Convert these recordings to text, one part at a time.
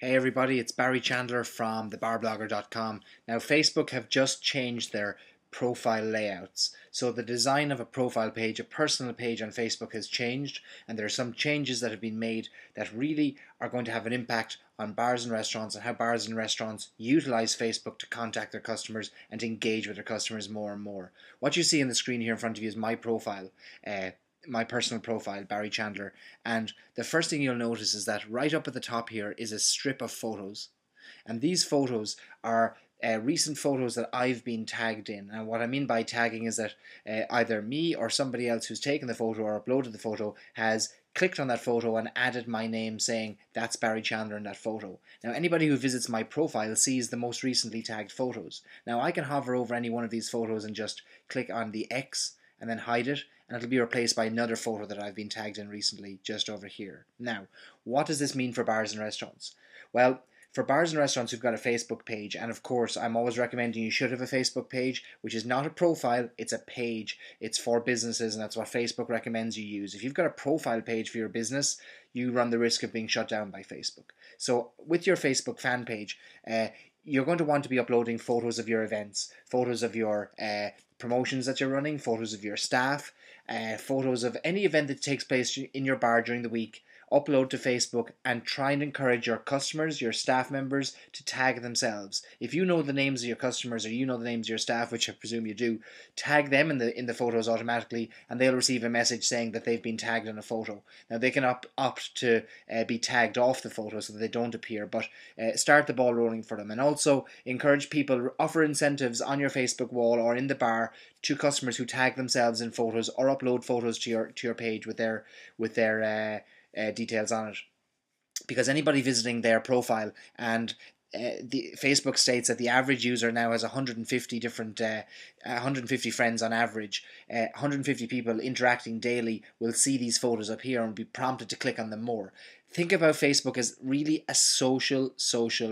Hey everybody, it's Barry Chandler from thebarblogger.com. Now Facebook have just changed their profile layouts. So the design of a profile page, a personal page on Facebook has changed, and there are some changes that have been made that really are going to have an impact on bars and restaurants and how bars and restaurants utilize Facebook to contact their customers and to engage with their customers more and more. What you see on the screen here in front of you is my profile. My personal profile, Barry Chandler, and the first thing you'll notice is that right up at the top here is a strip of photos, and these photos are recent photos that I've been tagged in. And what I mean by tagging is that either me or somebody else who's taken the photo or uploaded the photo has clicked on that photo and added my name saying that's Barry Chandler in that photo. Now anybody who visits my profile sees the most recently tagged photos. Now I can hover over any one of these photos and just click on the X and then hide it, and it'll be replaced by another photo that I've been tagged in recently just over here. Now, what does this mean for bars and restaurants? Well, for bars and restaurants who've got a Facebook page, and of course I'm always recommending you should have a Facebook page, which is not a profile, it's a page. It's for businesses, and that's what Facebook recommends you use. If you've got a profile page for your business, you run the risk of being shut down by Facebook. So with your Facebook fan page, you're going to want to be uploading photos of your events, photos of your promotions that you're running, photos of your staff, photos of any event that takes place in your bar during the week. Upload to Facebook and try and encourage your customers, your staff members to tag themselves. If you know the names of your customers or you know the names of your staff, which I presume you do, tag them in the photos automatically, and they'll receive a message saying that they've been tagged in a photo. Now they can opt to be tagged off the photo so that they don't appear, but start the ball rolling for them. And also encourage people, offer incentives on your Facebook wall or in the bar to customers who tag themselves in photos or upload photos to your page with their details on it, because anybody visiting their profile, and the Facebook states that the average user now has 150 different 150 friends on average. 150 people interacting daily will see these photos up here and be prompted to click on them more. Think about Facebook as really a social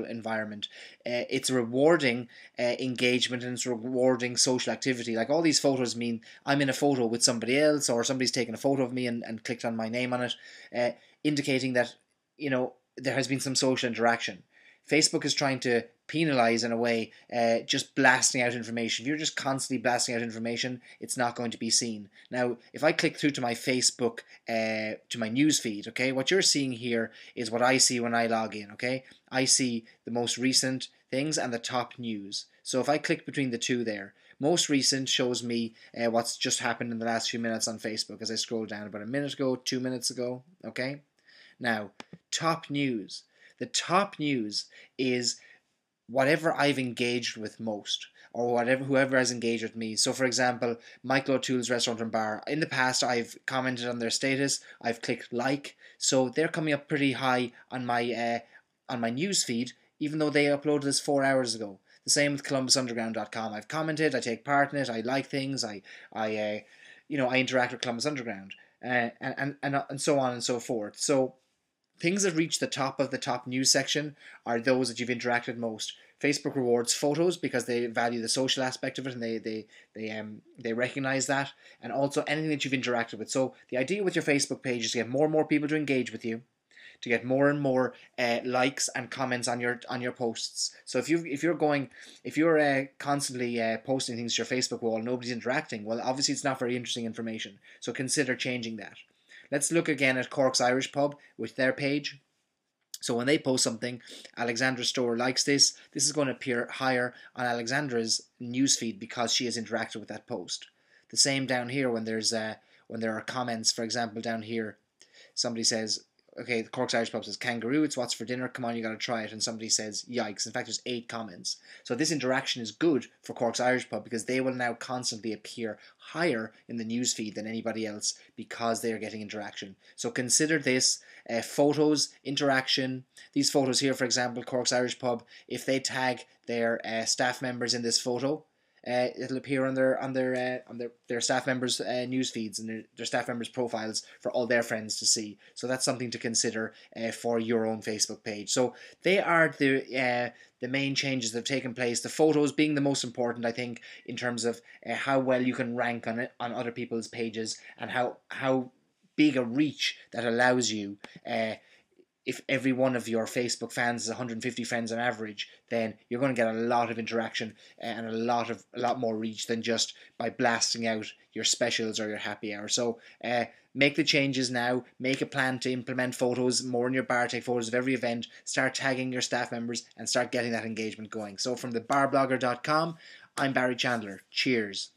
environment. It's rewarding engagement, and it's rewarding social activity. Like all these photos mean I'm in a photo with somebody else, or somebody's taken a photo of me and clicked on my name on it, indicating that there has been some social interaction. Facebook is trying to penalize in a way just blasting out information. If you're just constantly blasting out information, it's not going to be seen. Now, if I click through to my Facebook, to my news feed, okay, what you're seeing here is what I see when I log in, okay? I see the most recent things and the top news. So if I click between the two there, most recent shows me what's just happened in the last few minutes on Facebook as I scroll down about a minute ago, 2 minutes ago, okay? Now, top news. The top news is whatever I've engaged with most, or whoever has engaged with me. So for example, Michael O'Toole's Restaurant and Bar. In the past, I've commented on their status, I've clicked like, so they're coming up pretty high on my news feed, even though they uploaded this 4 hours ago. The same with ColumbusUnderground.com. I've commented, I take part in it, I like things, I interact with Columbus Underground, and so on and so forth. So things that reach the top of the top news section are those that you've interacted most. Facebook rewards photos because they value the social aspect of it, and they recognize that, and also anything that you've interacted with. So the idea with your Facebook page is to get more and more people to engage with you, to get more and more likes and comments on your posts. So if you're constantly posting things to your Facebook wall, nobody's interacting. Well, obviously it's not very interesting information. So consider changing that. Let's look again at Cork's Irish Pub with their page. So when they post something, Alexandra Store likes this. This is going to appear higher on Alexandra's newsfeed because she has interacted with that post. The same down here when there are comments. For example, down here, somebody says, okay, the Cork's Irish Pub says, kangaroo, it's what's for dinner, come on, you gotta try it. And somebody says, yikes. In fact, there's 8 comments. So this interaction is good for Cork's Irish Pub because they will now constantly appear higher in the newsfeed than anybody else because they are getting interaction. So consider this, photos, interaction. These photos here, for example, Cork's Irish Pub, if they tag their staff members in this photo, it'll appear on their staff members' news feeds and their staff members' profiles for all their friends to see. So that's something to consider for your own Facebook page. So they are the main changes that have taken place. The photos being the most important, I think, in terms of how well you can rank on other people's pages, and how big a reach that allows you if every one of your Facebook fans is 150 friends on average, then you're going to get a lot of interaction and a lot more reach than just by blasting out your specials or your happy hour. So make the changes now. Make a plan to implement photos more in your bar. Take photos of every event. Start tagging your staff members and start getting that engagement going. So from thebarblogger.com, I'm Barry Chandler. Cheers.